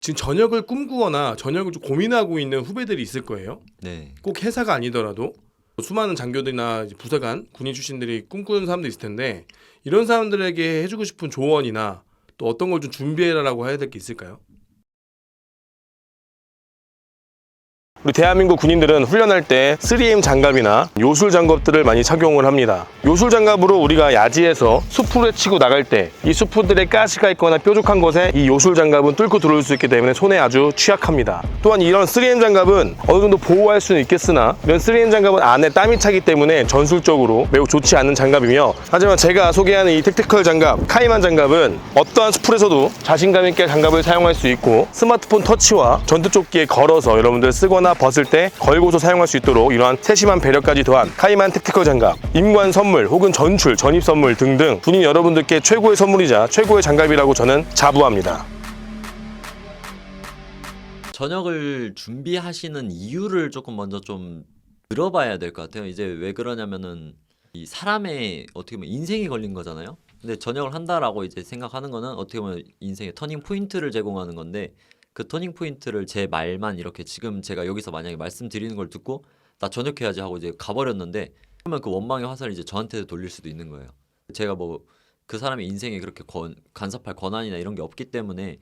지금 전역을 꿈꾸거나 전역을 좀 고민하고 있는 후배들이 있을 거예요. 네. 꼭 회사가 아니더라도 수많은 장교들이나 이제 부사관, 군인 출신들이 꿈꾸는 사람도 있을 텐데 이런 사람들에게 해주고 싶은 조언이나 또 어떤 걸 좀 준비해라라고 해야 될 게 있을까요? 우리 대한민국 군인들은 훈련할 때 3M 장갑이나 요술 장갑들을 많이 착용을 합니다. 요술 장갑으로 우리가 야지에서 숲을 치고 나갈 때 이 숲들에 가시가 있거나 뾰족한 곳에 이 요술 장갑은 뚫고 들어올 수 있기 때문에 손에 아주 취약합니다. 또한 이런 3M 장갑은 어느 정도 보호할 수는 있겠으나 이런 3M 장갑은 안에 땀이 차기 때문에 전술적으로 매우 좋지 않은 장갑이며, 하지만 제가 소개하는 이 택티컬 장갑, 카이만 장갑은 어떠한 숲에서도 자신감 있게 장갑을 사용할 수 있고 스마트폰 터치와 전투조끼에 걸어서 여러분들 쓰거나 벗을 때 걸고서 사용할 수 있도록 이러한 세심한 배려까지 더한 카이만 택티컬 장갑, 임관 선물 혹은 전출, 전입 선물 등등 군인 여러분들께 최고의 선물이자 최고의 장갑이라고 저는 자부합니다. 전역을 준비하시는 이유를 조금 먼저 좀 들어봐야 될 것 같아요. 이제 왜 그러냐면은 이 사람의 어떻게 보면 인생이 걸린 거잖아요. 근데 전역을 한다라고 이제 생각하는 거는 어떻게 보면 인생의 터닝 포인트를 제공하는 건데, 그 터닝 포인트를 제 말만 이렇게 지금 제가 여기서 만약에 말씀드리는 걸 듣고 나 전역해야지 하고 이제 가버렸는데, 그러면 그 원망의 화살을 이제 저한테 돌릴 수도 있는 거예요. 제가 뭐 그 사람의 인생에 그렇게 간섭할 권한이나 이런 게 없기 때문에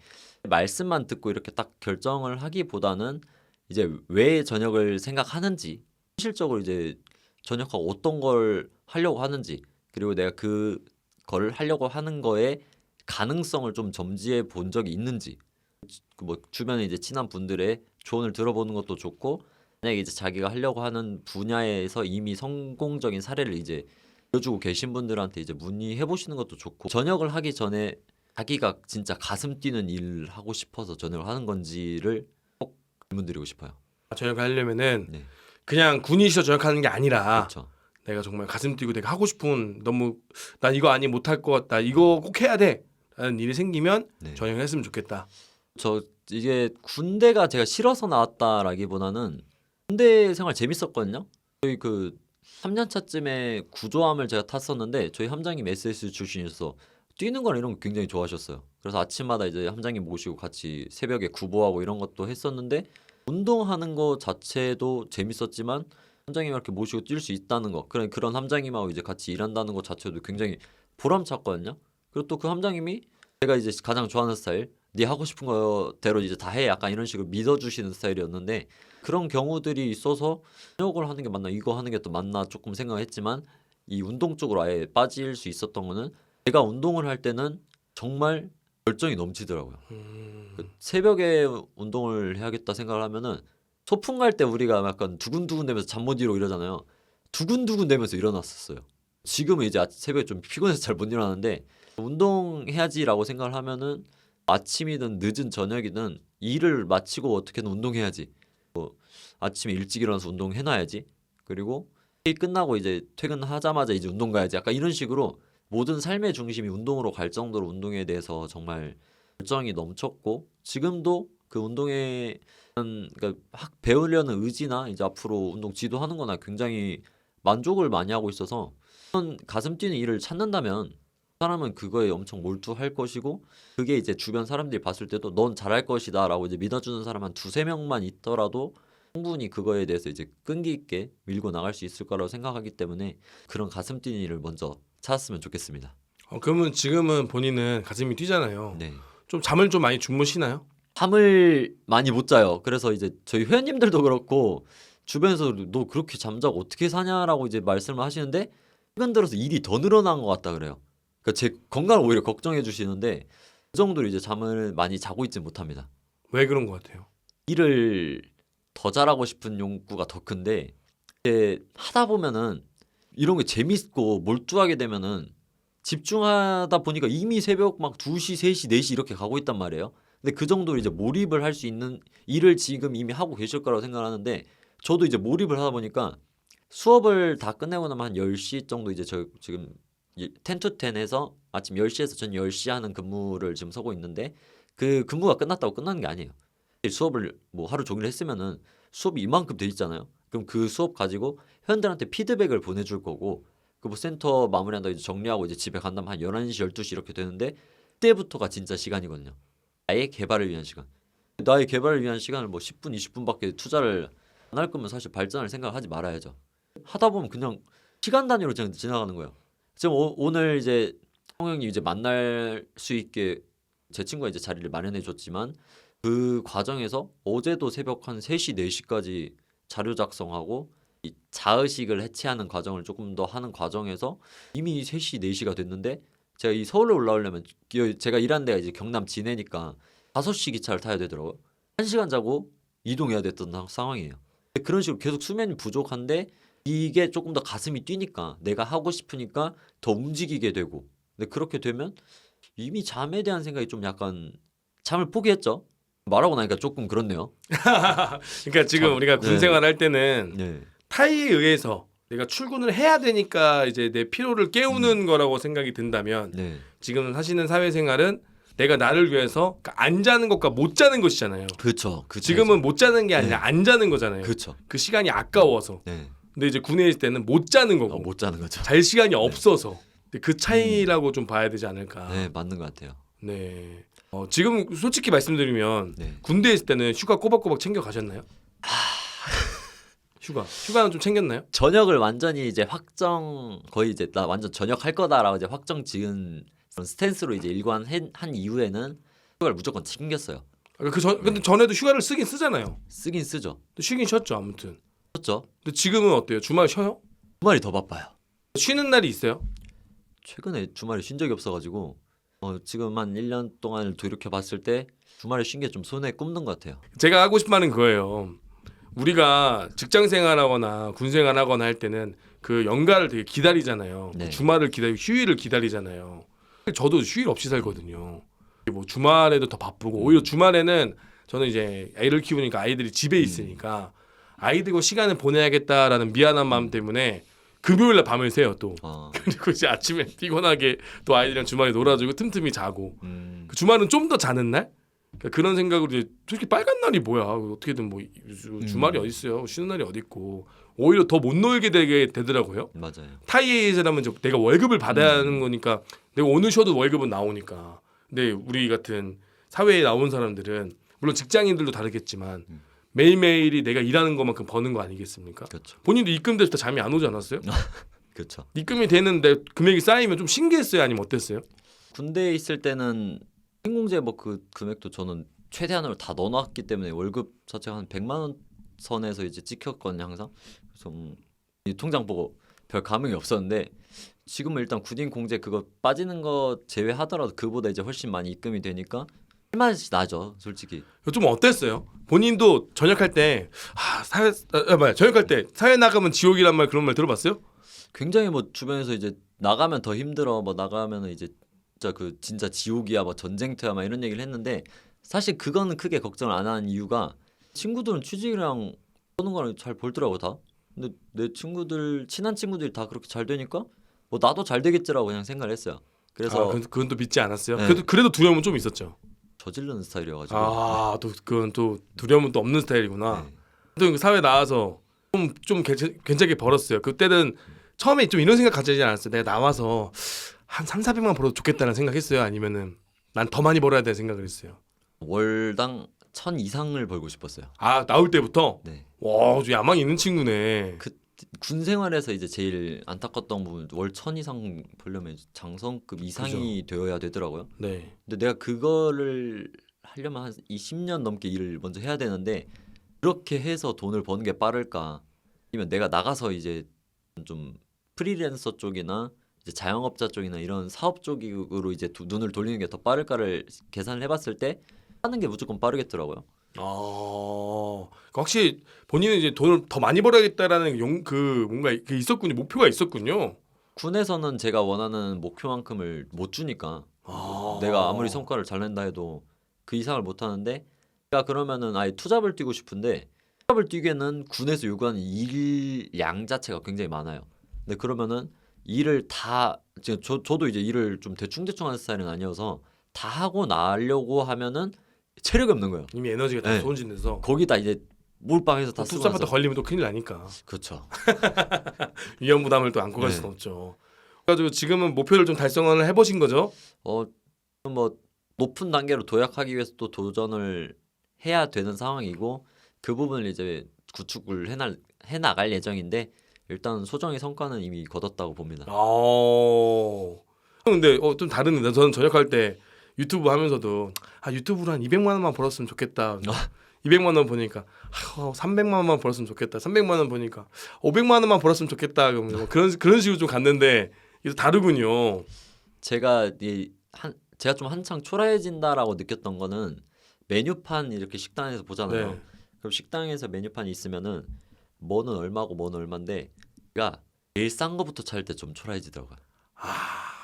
말씀만 듣고 이렇게 딱 결정을 하기보다는 이제 왜 전역을 생각하는지, 실질적으로 이제 전역하고 어떤 걸 하려고 하는지, 그리고 내가 그 걸 하려고 하는 거에 가능성을 좀 점지해 본 적이 있는지, 뭐 주변에 이제 친한 분들의 조언을 들어보는 것도 좋고, 만약에 이제 자기가 하려고 하는 분야에서 이미 성공적인 사례를 이제 보여주고 계신 분들한테 이제 문의해 보시는 것도 좋고, 전역을 하기 전에 자기가 진짜 가슴 뛰는 일을 하고 싶어서 전역을 하는 건지를 꼭 질문드리고 싶어요. 전역을 하려면은 네, 그냥 군인이셔 전역하는 게 아니라 그렇죠. 내가 정말 가슴 뛰고 내가 하고 싶은, 너무 난 이거 아니 못할 것 같다, 이거 꼭 해야 돼 라는 일이 생기면 네. 전역을 했으면 좋겠다. 저 이게 군대가 제가 싫어서 나왔다라기보다는 군대 생활 재밌었거든요. 저희 그 3년 차쯤에 구조함을 제가 탔었는데, 저희 함장님 SS 출신이어서 뛰는 거나 이런 거 굉장히 좋아하셨어요. 그래서 아침마다 이제 함장님 모시고 같이 새벽에 구보하고 이런 것도 했었는데, 운동하는 거 자체도 재밌었지만 함장님 이렇게 모시고 뛸 수 있다는 거, 그런 함장님하고 이제 같이 일한다는 것 자체도 굉장히 보람찼거든요. 그리고 또 그 함장님이 제가 이제 가장 좋아하는 스타일, 네 하고 싶은 거대로 이제 다 해, 약간 이런 식으로 믿어주시는 스타일이었는데, 그런 경우들이 있어서 전역을 하는 게 맞나, 이거 하는 게 또 맞나 조금 생각했지만, 이 운동 쪽으로 아예 빠질 수 있었던 거는 제가 운동을 할 때는 정말 열정이 넘치더라고요. 그 새벽에 운동을 해야겠다 생각을 하면은 소풍 갈 때 우리가 약간 두근두근 되면서 잠 못 이루고 이러잖아요. 두근두근 되면서 일어났었어요. 지금은 이제 새벽에 좀 피곤해서 잘 못 일어나는데, 운동해야지라고 생각을 하면은 아침이든 늦은 저녁이든 일을 마치고 어떻게든 운동해야지, 뭐 아침에 일찍 일어나서 운동해놔야지, 그리고 일 끝나고 이제 퇴근하자마자 이제 운동 가야지, 약간 이런 식으로 모든 삶의 중심이 운동으로 갈 정도로 운동에 대해서 정말 열정이 넘쳤고, 지금도 그 운동에 그러니까 배우려는 의지나 이제 앞으로 운동 지도하는 거나 굉장히 만족을 많이 하고 있어서, 가슴 뛰는 일을 찾는다면 사람은 그거에 엄청 몰두할 것이고, 그게 이제 주변 사람들이 봤을 때도 넌 잘할 것이다 라고 이제 믿어주는 사람 한 두세 명만 있더라도 충분히 그거에 대해서 이제 끈기 있게 밀고 나갈 수 있을 거라고 생각하기 때문에, 그런 가슴 뛰는 일을 먼저 찾았으면 좋겠습니다. 그러면 지금은 본인은 가슴이 뛰잖아요. 네. 좀 잠을 좀 많이 주무시나요? 잠을 많이 못 자요. 그래서 이제 저희 회원님들도 그렇고 주변에서 너 그렇게 잠자고 어떻게 사냐라고 이제 말씀을 하시는데, 최근 들어서 일이 더 늘어난 것 같다 그래요. 그러니까 제 건강을 오히려 걱정해 주시는데, 그 정도로 이제 잠을 많이 자고 있지 못합니다. 왜 그런 것 같아요? 일을 더 잘하고 싶은 욕구가 더 큰데, 이제 하다 보면은 이런 게 재밌고 몰두하게 되면은 집중하다 보니까 이미 새벽 막 2시, 3시, 4시 이렇게 가고 있단 말이에요. 근데 그 정도로 이제 몰입을 할 수 있는 일을 지금 이미 하고 계실 거라고 생각하는데, 저도 이제 몰입을 하다 보니까 수업을 다 끝내고 나면 한 10시 정도, 이제 저 지금 10 to 10 해서 아침 10시에서 전 10시 하는 근무를 지금 서고 있는데, 그 근무가 끝났다고 끝나는 게 아니에요. 수업을 뭐 하루 종일 했으면은 수업이 이만큼 돼 있잖아요. 그럼 그 수업 가지고 회원들한테 피드백을 보내줄 거고, 그 뭐 센터 마무리한다고 이제 정리하고 이제 집에 간다면 한 11시, 12시 이렇게 되는데, 그때부터가 진짜 시간이거든요. 아예 개발을 위한 시간. 나의 개발을 위한 시간을 뭐 10분, 20분밖에 투자를 안 할 거면 사실 발전할 생각을 하지 말아야죠. 하다 보면 그냥 시간 단위로 그냥 지나가는 거예요. 지금 오늘 이제 형이 이제 만날 수 있게 제 친구가 이제 자리를 마련해 줬지만 그 과정에서 어제도 새벽 한 3시, 4시까지 자료 작성하고 이 자의식을 해체하는 과정을 조금 더 하는 과정에서 이미 3시, 4시가 됐는데 제가 이 서울로 올라오려면 제가 일하는 데가 이제 경남 진해니까 5시 기차를 타야 되더라고요. 1시간 자고 이동해야 됐던 상황이에요. 그런 식으로 계속 수면이 부족한데 이게 조금 더 가슴이 뛰니까 내가 하고 싶으니까 더 움직이게 되고 근데 그렇게 되면 이미 잠에 대한 생각이 좀 약간 잠을 포기했죠. 말하고 나니까 조금 그렇네요. 그러니까 지금 우리가 군 네. 생활할 때는 네. 타이에 의해서 내가 출근을 해야 되니까 이제 내 피로를 깨우는 거라고 생각이 든다면 네. 지금 하시는 사회생활은 내가 나를 위해서 그러니까 안 자는 것과 못 자는 것이잖아요. 그렇죠. 지금은 못 자는 게 아니라 네. 안 자는 거잖아요. 그렇죠. 그 시간이 아까워서. 네. 근데 이제 군에 있을 때는 못 자는 거고 못 자는 거죠. 잘 시간이 없어서 근데 그 차이라고 좀 봐야 되지 않을까. 네, 맞는 것 같아요. 네. 지금 솔직히 말씀드리면 네. 군대에 있을 때는 휴가 꼬박꼬박 챙겨 가셨나요? 휴가는 좀 챙겼나요? 저녁을 완전히 이제 확정 거의 이제 나 완전 저녁 할 거다라고 이제 확정 지은 그런 스탠스로 이제 일관한 이후에는 휴가를 무조건 챙겼어요. 근데 전에도 휴가를 쓰긴 쓰잖아요. 쓰긴 쓰죠. 또 쉬긴 쉬었죠 아무튼. 썼죠. 근데 지금은 어때요? 주말 쉬어요? 주말이 더 바빠요. 쉬는 날이 있어요? 최근에 주말에 쉰 적이 없어가지고 지금 한 1년 동안을 돌이켜 봤을 때 주말에 쉰 게 좀 손에 꼽는 것 같아요. 제가 하고 싶은 말은 그거예요. 우리가 직장 생활하거나 군 생활하거나 할 때는 그 연가를 되게 기다리잖아요. 네. 주말을 기다리고 휴일을 기다리잖아요. 저도 휴일 없이 살거든요. 뭐 주말에도 더 바쁘고 오히려 주말에는 저는 이제 애를 키우니까 아이들이 집에 있으니까 아이들과 시간을 보내야겠다라는 미안한 마음 때문에 금요일날 밤을 새요 또. 그리고 이제 아침에 피곤하게 또 아이들이랑 주말에 놀아주고 틈틈이 자고 그 주말은 좀 더 자는 날? 그러니까 그런 생각으로 이제 솔직히 빨간 날이 뭐야 어떻게든 뭐 주말이 어디 있어요 쉬는 날이 어디 있고 오히려 더 못 놀게 되더라고요. 맞아요. 타이에이즈라면 내가 월급을 받아야 하는 거니까 내가 오늘 쉬어도 월급은 나오니까. 근데 우리 같은 사회에 나온 사람들은 물론 직장인들도 다르겠지만 매일매일이 내가 일하는 것만큼 버는 거 아니겠습니까? 그렇죠. 본인도 입금될 때 잠이 안 오지 않았어요? 그렇죠. 입금이 되는데 금액이 쌓이면 좀 신기했어요? 아니면 어땠어요? 군대에 있을 때는 신공제 뭐 그 금액도 저는 최대한으로 다 넣어놨기 때문에 월급 자체가 한 100만 원 선에서 이제 찍혔거든요 항상. 그래서 이 통장 보고 별 감흥이 없었는데 지금은 일단 군인 공제 그거 빠지는 거 제외하더라도 그보다 이제 훨씬 많이 입금이 되니까 할 맛이 나죠 솔직히. 좀 어땠어요? 본인도 전역할 때 전역할 때 사회 나가면 지옥이란 말 그런 말 들어봤어요? 굉장히 뭐 주변에서 이제 나가면 더 힘들어 뭐 나가면은 이제 진짜 지옥이야 뭐 전쟁터야 막 이런 얘기를 했는데 사실 그거는 크게 걱정을 안 하는 이유가 친구들은 취직이랑 보는 거랑 잘 벌더라고 다. 근데 내 친한 친구들이 다 그렇게 잘 되니까 뭐 나도 잘 되겠지라고 그냥 생각을 했어요. 그래서 그건 또 믿지 않았어요. 네. 그래도 두려움은 좀 있었죠. 저지르는 스타일이어가지고. 또 그건 또 두려움은 또 없는 스타일이구나. 네. 또 사회 나와서 좀 괜찮게 벌었어요. 그때는 처음에 좀 이런 생각 가지지 않았어요. 내가 나와서 한 3,400만 벌어도 좋겠다는 생각했어요. 아니면은 난 더 많이 벌어야 될 생각을 했어요. 월당 1,000 이상을 벌고 싶었어요. 나올 때부터? 네. 와, 좀 야망 있는 친구네. 군 생활에서 이제 제일 안타깝던 부분 월 1,000 이상 벌려면 장성급 이상이 되어야 되더라고요. 네. 근데 내가 그거를 하려면 한 20년 넘게 일을 먼저 해야 되는데 그렇게 해서 돈을 버는 게 빠를까? 아니면 내가 나가서 이제 좀 프리랜서 쪽이나 이제 자영업자 쪽이나 이런 사업 쪽으로 이제 눈을 돌리는 게 더 빠를까를 계산을 해봤을 때 하는 게 무조건 빠르겠더라고요. 확실히 본인은 이제 돈을 더 많이 벌어야겠다라는 뭔가 있었군요. 목표가 있었군요. 군에서는 제가 원하는 목표만큼을 못 주니까 내가 아무리 성과를 잘 낸다 해도 그 이상을 못 하는데 내가 그러면은 아예 투잡을 뛰고 싶은데 투잡을 뛰기에는 군에서 요구하는 일량 자체가 굉장히 많아요. 근데 그러면은 일을 다 저도 이제 일을 좀 대충대충 하는 스타일은 아니어서 다 하고 나려고 하면은 체력이 없는 거예요. 이미 에너지가 다 네. 소진돼서 거기다 이제 몰빵해서 다 쓰고 투잡하다 나서 걸리면 또 큰일 나니까. 그렇죠. 위험 부담을 또 안고 갈 네. 수는 없죠. 그래가지고 지금은 목표를 좀 달성을 해보신 거죠? 뭐 높은 단계로 도약하기 위해서 또 도전을 해야 되는 상황이고 그 부분을 이제 구축을 해나갈 예정인데 일단 소정의 성과는 이미 거뒀다고 봅니다. 근데 좀 다른데 저는 전역할 때 유튜브 하면서도 유튜브로 한 200만 원만 벌었으면 좋겠다. 200만 원 보니까 300만 원만 벌었으면 좋겠다. 300만 원 보니까 500만 원만 벌었으면 좋겠다. 뭐 그런 식으로 좀 갔는데 이게 다르군요. 제가 좀 한창 초라해진다라고 느꼈던 거는 메뉴판 이렇게 식당에서 보잖아요. 네. 그럼 식당에서 메뉴판이 있으면은 뭐는 얼마고 뭐는 얼마인데 제가 제일 싼 거부터 찾을 때 좀 초라해지더라고요.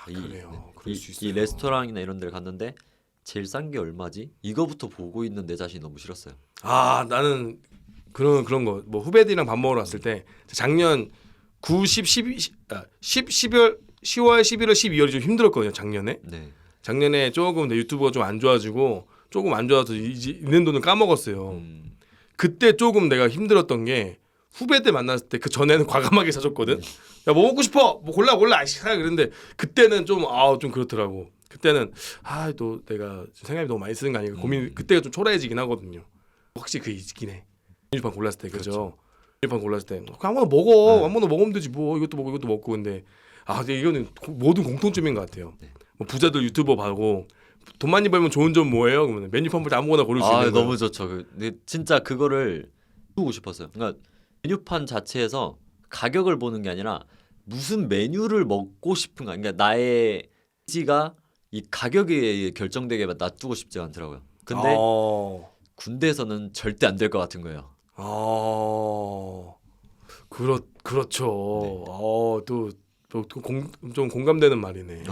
그래요. 그럴 수 있어요. 이 레스토랑이나 이런 데를 갔는데 제일 싼 게 얼마지? 이거부터 보고 있는 내 자신이 너무 싫었어요. 나는 그런 거 뭐 후배들이랑 밥 먹으러 왔을 때 작년 9, 10, 12, 10월 11월 12월이 좀 힘들었거든요. 작년에. 네. 작년에 조금 내 유튜브가 좀 안 좋아지고 조금 안 좋아서 있는 돈을 까먹었어요. 그때 조금 내가 힘들었던 게 후배들 만났을 때 그 전에는 과감하게 사줬거든. 야, 뭐 먹고 싶어? 뭐 골라 아이씨 사 그랬는데 그때는 좀 그렇더라고. 그때는 또 내가 생각이 너무 많이 쓰는 거 아닌가 고민. 그때가 좀 초라해지긴 하거든요. 확실히 그 있긴 해. 메뉴판 골랐을 때 그죠. 메뉴판 골랐을 때 아무나 먹어. 아무나 먹으면 되지 뭐. 이것도 먹고 근데 근데 이거는 모든 공통점인 것 같아요. 네. 뭐 부자들 유튜버 봐고 돈 많이 벌면 좋은 점 뭐예요? 그러면 메뉴판 볼 때 아무거나 고를 수 있는 거예요. 너무 좋죠. 근데 진짜 그거를 보고 싶었어요. 그러니까 메뉴판 자체에서 가격을 보는 게 아니라 무슨 메뉴를 먹고 싶은가. 그러니까 나의 의지가 이 가격에 결정되게 놔두고 싶지가 않더라고요. 근데 군대에서는 절대 안 될 것 같은 거예요. 그렇죠. 네. 좀 공감되는 말이네.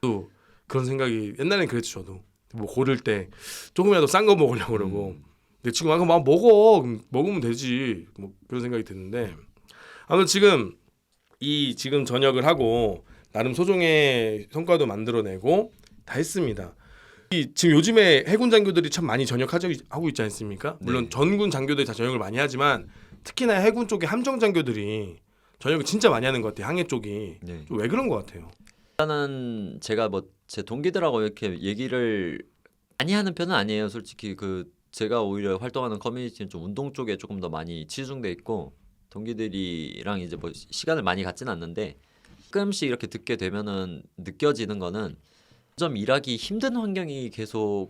또 그런 생각이 옛날엔 그랬죠. 저도 뭐 고를 때 조금이라도 싼 거 먹으려고 그러고 근데 지금 막 먹어. 그럼 먹으면 되지. 뭐 그런 생각이 드는데 아무튼 지금 전역을 하고 나름 소정의 성과도 만들어내고 다 했습니다. 지금 요즘에 해군 장교들이 참 많이 전역하고 있지 않습니까? 물론 네. 전군 장교들이 다 전역을 많이 하지만 특히나 해군 쪽에 함정 장교들이 전역을 진짜 많이 하는 것 같아요. 항해 쪽이. 네. 좀 왜 그런 것 같아요? 일단은 제가 뭐 제 동기들하고 이렇게 얘기를 많이 하는 편은 아니에요. 솔직히 제가 오히려 활동하는 커뮤니티는 좀 운동 쪽에 조금 더 많이 치중돼 있고 동기들이랑 이제 뭐 시간을 많이 갖지는 않는데 가끔씩 이렇게 듣게 되면은 느껴지는 거는 좀 일하기 힘든 환경이 계속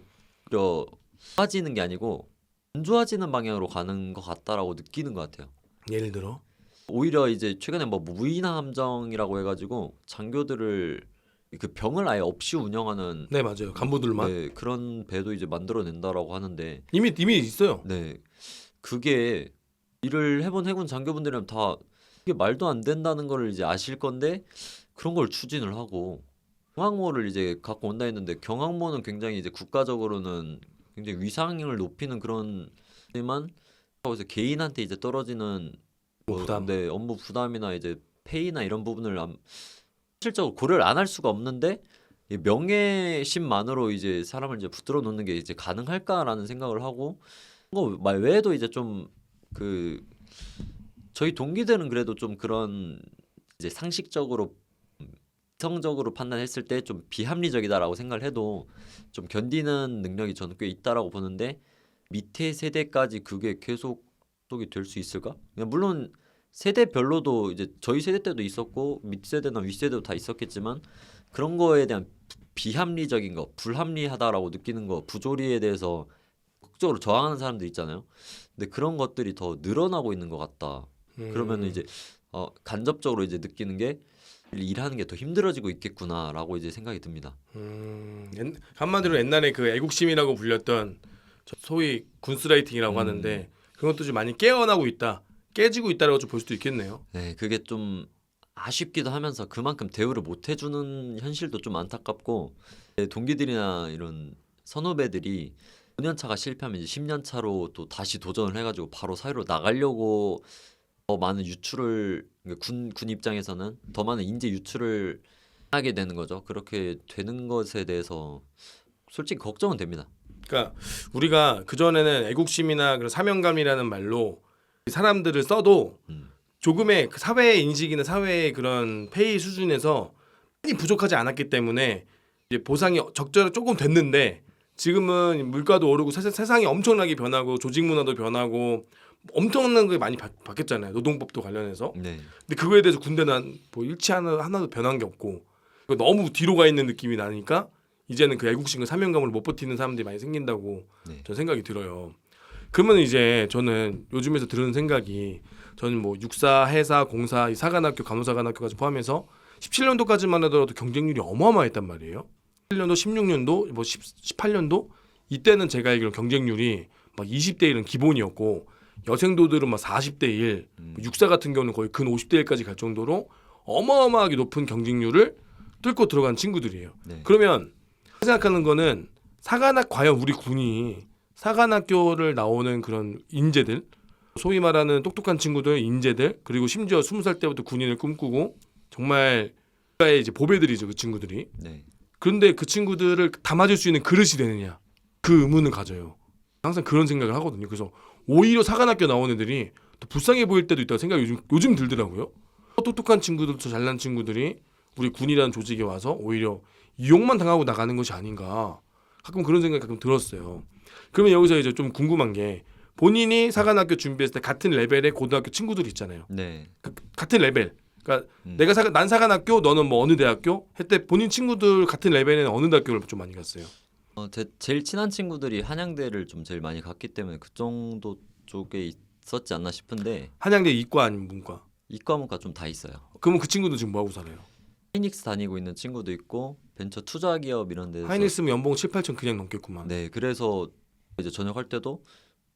좋아지는 게 아니고 안 좋아지는 방향으로 가는 것 같다라고 느끼는 것 같아요. 예를 들어? 오히려 이제 최근에 뭐 무인화 함정이라고 해가지고 장교들을 그 병을 아예 없이 운영하는 네, 맞아요. 간부들만. 네, 그런 배도 이제 만들어낸다라고 하는데 이미 있어요. 네, 그게 일을 해본 해군 장교분들이면 다 이게 말도 안 된다는 걸 이제 아실 건데 그런 걸 추진을 하고 경항모를 이제 갖고 온다 했는데 경항모는 굉장히 이제 국가적으로는 굉장히 위상을 높이는 그런 하지만 그래서 개인한테 이제 떨어지는 부담. 네, 업무 부담이나 이제 페이나 이런 부분을 실질적으로 고려를 안 할 수가 없는데 이 명예심만으로 이제 사람을 이제 붙들어 놓는 게 이제 가능할까라는 생각을 하고 그거 말 외에도 이제 좀 저희 동기들은 그래도 좀 그런 이제 상식적으로 이성적으로 판단했을 때 좀 비합리적이다라고 생각을 해도 좀 견디는 능력이 저는 꽤 있다라고 보는데 밑에 세대까지 그게 계속이 될 수 있을까? 물론 세대별로도 이제 저희 세대 때도 있었고 밑세대나 윗세대도 다 있었겠지만 그런 거에 대한 비합리적인 거, 불합리하다라고 느끼는 거, 부조리에 대해서 적극적으로 저항하는 사람들 있잖아요. 근데 그런 것들이 더 늘어나고 있는 것 같다. 그러면은 이제 간접적으로 이제 느끼는 게 일하는 게 더 힘들어지고 있겠구나라고 이제 생각이 듭니다. 한마디로 옛날에 그 애국심이라고 불렸던 소위 군스라이팅이라고 하는데 그런 것도 좀 많이 깨지고 있다라고 좀 볼 수도 있겠네요. 네, 그게 좀 아쉽기도 하면서 그만큼 대우를 못 해주는 현실도 좀 안타깝고 동기들이나 이런 선후배들이 5년 차가 실패하면 이제 10년 차로 또 다시 도전을 해가지고 바로 사회로 나가려고 더 많은 유출을 그러니까 군 입장에서는 더 많은 인재 유출을 하게 되는 거죠. 그렇게 되는 것에 대해서 솔직히 걱정은 됩니다. 그러니까 우리가 그 전에는 애국심이나 그런 사명감이라는 말로 사람들을 써도 조금의 그 사회의 인식이나 사회의 그런 페이 수준에서 많이 부족하지 않았기 때문에 이제 보상이 적절히 조금 됐는데 지금은 물가도 오르고 세상이 엄청나게 변하고 조직 문화도 변하고 엄청난 게 많이 바뀌었잖아요. 노동법도 관련해서. 네. 근데 그거에 대해서 군대는 뭐 일치 하나도 변한 게 없고 너무 뒤로 가 있는 느낌이 나니까 이제는 그 애국심과 사명감을 못 버티는 사람들이 많이 생긴다고 네. 저는 생각이 들어요. 그러면 이제 저는 요즘에서 들은 생각이 저는 뭐 육사, 해사, 공사, 이 사관학교, 간호사관학교까지 포함해서 17년도까지만 하더라도 경쟁률이 어마어마했단 말이에요. 17년도, 16년도, 뭐 18년도 이때는 제가 알기로 경쟁률이 막 20대 1은 기본이었고 여생도들은 막 40대 1, 육사 같은 경우는 거의 근 50대 1까지 갈 정도로 어마어마하게 높은 경쟁률을 뚫고 들어간 친구들이에요. 네. 그러면 생각하는 거는 과연 우리 군이 사관학교를 나오는 그런 인재들, 소위 말하는 똑똑한 친구들, 인재들, 그리고 심지어 20살 때부터 군인을 꿈꾸고 정말 국가의 이제 보배들이죠, 그 친구들이. 네. 그런데 그 친구들을 담아줄 수 있는 그릇이 되느냐, 그 의문을 가져요. 항상 그런 생각을 하거든요. 그래서 오히려 사관학교 나온 애들이 더 불쌍해 보일 때도 있다고 생각이 요즘 들더라고요. 똑똑한 친구들, 더 잘난 친구들이 우리 군이라는 조직에 와서 오히려 이용만 당하고 나가는 것이 아닌가, 가끔 그런 생각이 가끔 들었어요. 그러면 여기서 이제 좀 궁금한 게, 본인이 사관학교 준비했을 때 같은 레벨의 고등학교 친구들이 있잖아요. 네. 같은 레벨. 그러니까 난 사관학교, 너는 뭐 어느 대학교 했대. 본인 친구들 같은 레벨에는 어느 대학교를 좀 많이 갔어요? 제일 친한 친구들이 한양대를 좀 제일 많이 갔기 때문에 그 정도 쪽에 있었지 않나 싶은데 한양대 이과 아니면 문과? 이과 문과 좀 다 있어요. 그러면 그 친구들 지금 뭐 하고 살아요? 하이닉스 다니고 있는 친구도 있고 벤처 투자 기업 이런 데서 하이닉스면 연봉 7, 8천 그냥 넘겠구만. 네, 그래서 이제 전역할 때도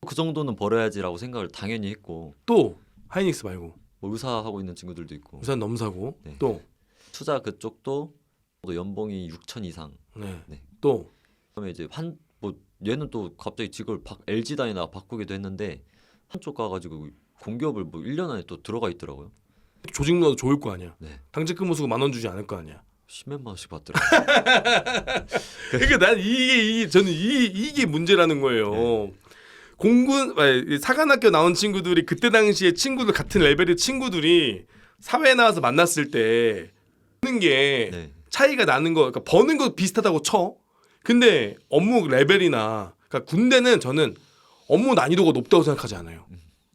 그 정도는 벌어야지라고 생각을 당연히 했고 또 하이닉스 말고 뭐 의사하고 있는 친구들도 있고 우선 넘사고 네. 또 투자 그쪽도 또 연봉이 6천 이상. 네. 네. 또 그러면 이제 뭐 얘는 또 갑자기 직업을 LG 다니다가 바꾸기도 했는데 한쪽 가가지고 공기업을 뭐 1년 안에 또 들어가 있더라고요. 조직 문화도 좋을 거 아니야. 네. 당직 근무 수고 10,000원 주지 않을 거 아니야. 10몇만 원씩 받더라고요. 그러니까 난 저는 이게 문제라는 거예요. 네. 사관학교 나온 친구들이 그때 당시에 친구들 같은 레벨의 친구들이 사회에 나와서 만났을 때 버는 게 네. 차이가 나는 거, 그러니까 버는 거 비슷하다고 쳐. 근데 업무 레벨이나, 그러니까 군대는 저는 업무 난이도가 높다고 생각하지 않아요.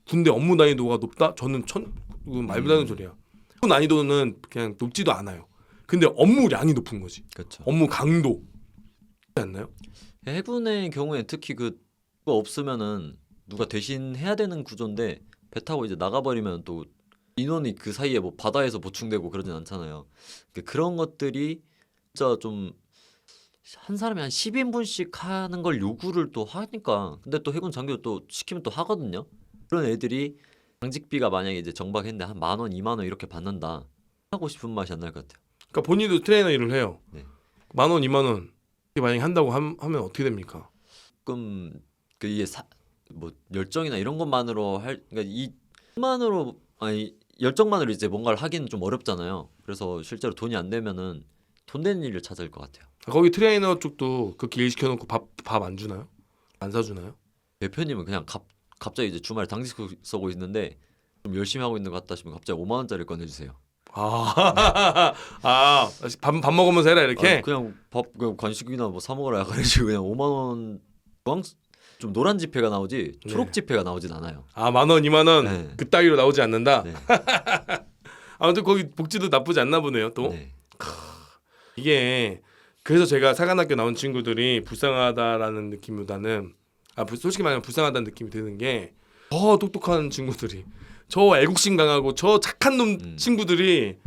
군대 업무 난이도가 높다? 저는 이건 말도 안 되는 소리야. 업무 난이도는 그냥 높지도 않아요. 근데 업무량이 높은 거지. 그렇죠. 업무 강도. 그렇지 않나요? 해군의 경우에 특히 그거 없으면은 누가 대신 해야 되는 구조인데 배 타고 이제 나가버리면 또 인원이 그 사이에 뭐 바다에서 보충되고 그러진 않잖아요. 그런 것들이 진짜 좀 한 사람이 한 10인분씩 하는 걸 요구를 또 하니까 근데 또 해군 장교 또 시키면 또 하거든요. 그런 애들이 당직비가 만약에 이제 정박했는데 한 10,000원, 20,000원 이렇게 받는다. 하고 싶은 맛이 안 날 것 같아요. 그러니까 본인도 트레이너 일을 해요. 네. 10,000원, 20,000원 만약에 한다고 하면 어떻게 됩니까? 조금 이게 뭐 열정이나 이런 것만으로 그러니까 이만으로 아니 열정만으로 이제 뭔가를 하기는 좀 어렵잖아요. 그래서 실제로 돈이 안 되면은 돈 되는 일을 찾을 것 같아요. 거기 트레이너 쪽도 그렇게 일 시켜놓고 밥 안 주나요? 안 사주나요? 대표님은 그냥 갑자기 이제 주말에 당직 서고 있는데 좀 열심히 하고 있는 것 같다 싶으면 갑자기 5만 원짜리 꺼내주세요. 밥 먹으면서 해라 이렇게. 그냥 그냥 간식이나 뭐 사 먹으라 약간 이런 그냥 5만 원 좀 노란 지폐가 나오지 초록 네. 지폐가 나오진 않아요. 10,000원, 20,000원 네. 그 따위로 나오지 않는다. 네. 아무튼 거기 복지도 나쁘지 않나 보네요. 또 네. 이게 그래서 제가 사관학교 나온 친구들이 불쌍하다라는 느낌보다는 솔직히 말하면 불쌍하다는 느낌이 드는 게 저 똑똑한 친구들이 저 애국심 강하고 저 착한 놈 친구들이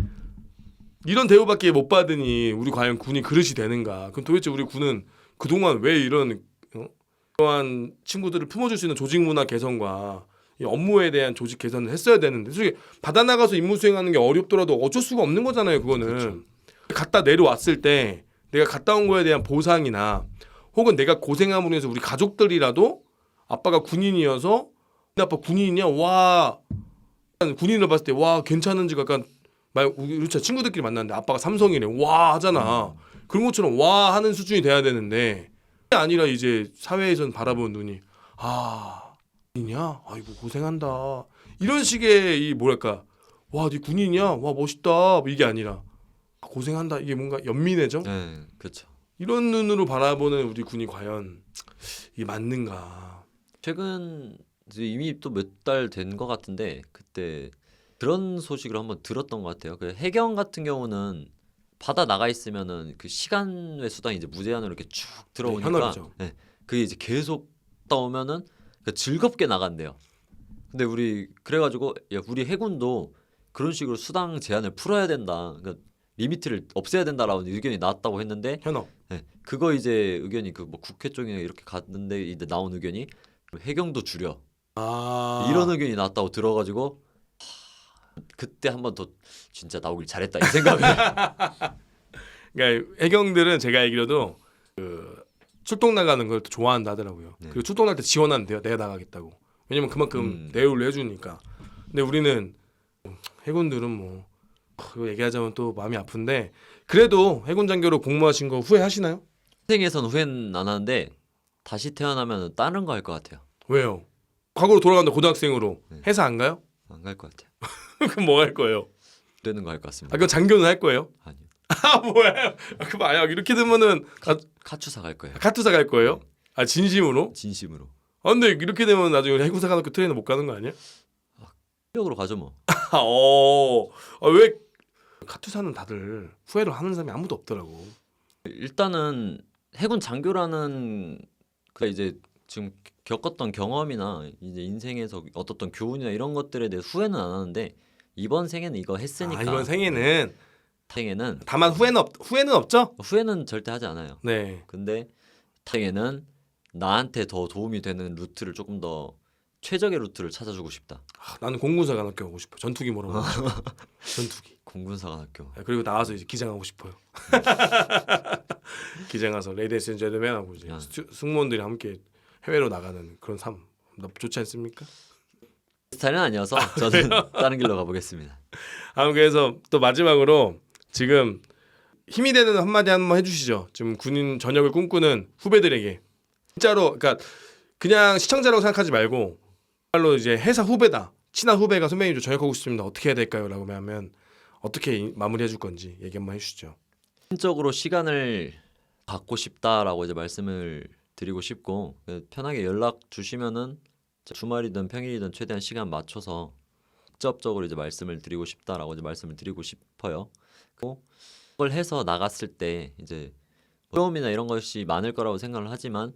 이런 대우밖에 못 받으니 우리 과연 군이 그릇이 되는가? 그럼 도대체 우리 군은 그동안 왜 이러한 친구들을 품어줄 수 있는 조직 문화 개선과 이 업무에 대한 조직 개선을 했어야 되는데 솔직히 바다 나가서 임무 수행하는 게 어렵더라도 어쩔 수가 없는 거잖아요. 그거는 그렇죠. 갔다 내려왔을 때 내가 갔다 온 거에 대한 보상이나 혹은 내가 고생함으로 해서 우리 가족들이라도 아빠가 군인이어서 내 아빠 군인이냐 와 군인을 봤을 때 와 괜찮은지 약간 우리 친구들끼리 만났는데 아빠가 삼성이래 와 하잖아. 그런 것처럼 와 하는 수준이 돼야 되는데 아니라 이제 사회에선 바라보는 눈이 군인이야? 아이고 고생한다 이런 식의 이 뭐랄까 와 네 군인이야? 와 멋있다 이게 아니라 고생한다 이게 뭔가 연민해져? 네, 그렇죠. 이런 눈으로 바라보는 우리 군이 과연 이게 맞는가? 최근 이제 이미 또 몇 달 된 것 같은데 그때 그런 소식을 한번 들었던 것 같아요. 그 해경 같은 경우는 바다 나가 있으면은 그 시간 외 수당이 이제 무제한으로 이렇게 쭉 들어오니까 현업이죠. 네, 그게 이제 계속 따오면은 그 즐겁게 나간대요. 근데 우리 그래가지고 야, 우리 해군도 그런 식으로 수당 제한을 풀어야 된다. 그러니까 리미트를 없애야 된다라는 의견이 나왔다고 했는데 현업. 네, 그거 이제 의견이 그 뭐 국회 쪽에 이렇게 갔는데 이제 나온 의견이 해경도 줄여 아 이런 의견이 나왔다고 들어가지고 그때 한번 더 진짜 나오길 잘했다 이 생각을 그러니까 해경들은 제가 알기로도 그 출동 나가는 걸 또 좋아한다 하더라고요. 네. 그리고 출동 날 때 지원한대요. 내가 나가겠다고. 왜냐면 그만큼 대우를 해주니까. 근데 우리는 해군들은 뭐 이거 얘기하자면 또 마음이 아픈데 그래도 해군 장교로 복무하신 거 후회하시나요? 인생에선 후회는 안 하는데 다시 태어나면 다른 거 할 것 같아요. 왜요? 과거로 돌아간다 고등학생으로 네. 회사 안 가요? 안 갈 것 같아요. 그럼 뭐 할 거예요? 되는 거 할 것 아 같습니다. 그럼 장교는 할 거예요? 아니요. 아 뭐야? 아, 그럼 아야 이렇게 되면은 카투사 갈 거예요. 카투사 갈 거예요? 아 진심으로? 진심으로. 아 근데 이렇게 되면 나중에 해군사관학교 트레이너 못 가는 거 아니야? 실력으로 가죠 뭐. 왜 카투사는 다들 후회를 하는 사람이 아무도 없더라고. 일단은 해군 장교라는 그 이제 지금 겪었던 경험이나 이제 인생에서 얻었던 교훈이나 이런 것들에 대해 후회는 안 하는데 이번 생에는 이거 했으니까 이번 생에는 생에는 다만 후회는 없죠? 후회는 절대 하지 않아요. 네. 근데 생에는 나한테 더 도움이 되는 루트를 조금 더 최적의 루트를 찾아주고 싶다. 나는 공군사관학교 가고 싶어. 전투기 몰아보고 싶어. 전투기. 공군사관학교. 그리고 나와서 이제 기장하고 싶어요. 기장 가서 레이디스 앤 젠틀맨하고 이제 야. 승무원들이 함께 해외로 나가는 그런 삶 좋지 않습니까? 스타일은 아니어서 저는 다른 길로 가보겠습니다. 그래서 또 마지막으로 지금 힘이 되는 한마디 한번 해주시죠. 지금 군인 전역을 꿈꾸는 후배들에게 진짜로 그러니까 그냥 시청자라고 생각하지 말고 정말로 이제 회사 후배다 친한 후배가 선배님 저 전역하고 싶습니다. 어떻게 해야 될까요? 라고 하면 어떻게 마무리해 줄 건지 얘기 한번 해주시죠. 개인적으로 시간을 갖고 싶다라고 이제 말씀을 드리고 싶고 편하게 연락 주시면은 주말이든 평일이든 최대한 시간 맞춰서 직접적으로 이제 말씀을 드리고 싶다라고 이제 말씀을 드리고 싶어요. 그리고 그걸 해서 나갔을 때 이제 어려움이나 이런 것이 많을 거라고 생각을 하지만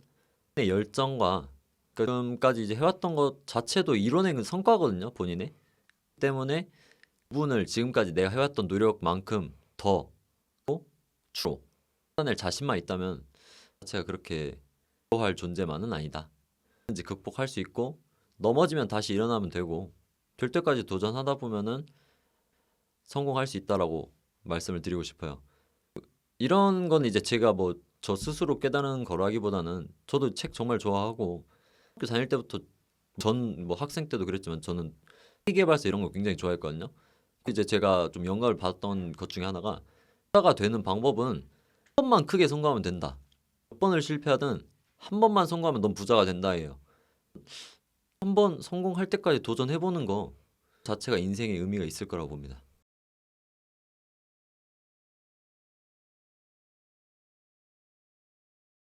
내 열정과 지금까지 이제 해왔던 것 자체도 이뤄낸 성과거든요, 본인의. 때문에 부분을 지금까지 내가 해왔던 노력만큼 더 주로 해낼 자신만 있다면 자체가 그렇게 할 존재만은 아니다. 이제 극복할 수 있고 넘어지면 다시 일어나면 되고 될 때까지 도전하다 보면은 성공할 수 있다라고 말씀을 드리고 싶어요. 이런 건 이제 제가 뭐 저 스스로 깨달은 거라기보다는 저도 책 정말 좋아하고 학교 다닐 때부터 전 뭐 학생 때도 그랬지만 저는 개발서 이런 거 굉장히 좋아했거든요. 이제 제가 좀 영감을 받았던 것 중에 하나가 부자가 되는 방법은 한 번만 크게 성공하면 된다. 몇 번을 실패하든 한 번만 성공하면 넌 부자가 된다예요. 한 번 성공할 때까지 도전해보는 거 자체가 인생의 의미가 있을 거라고 봅니다.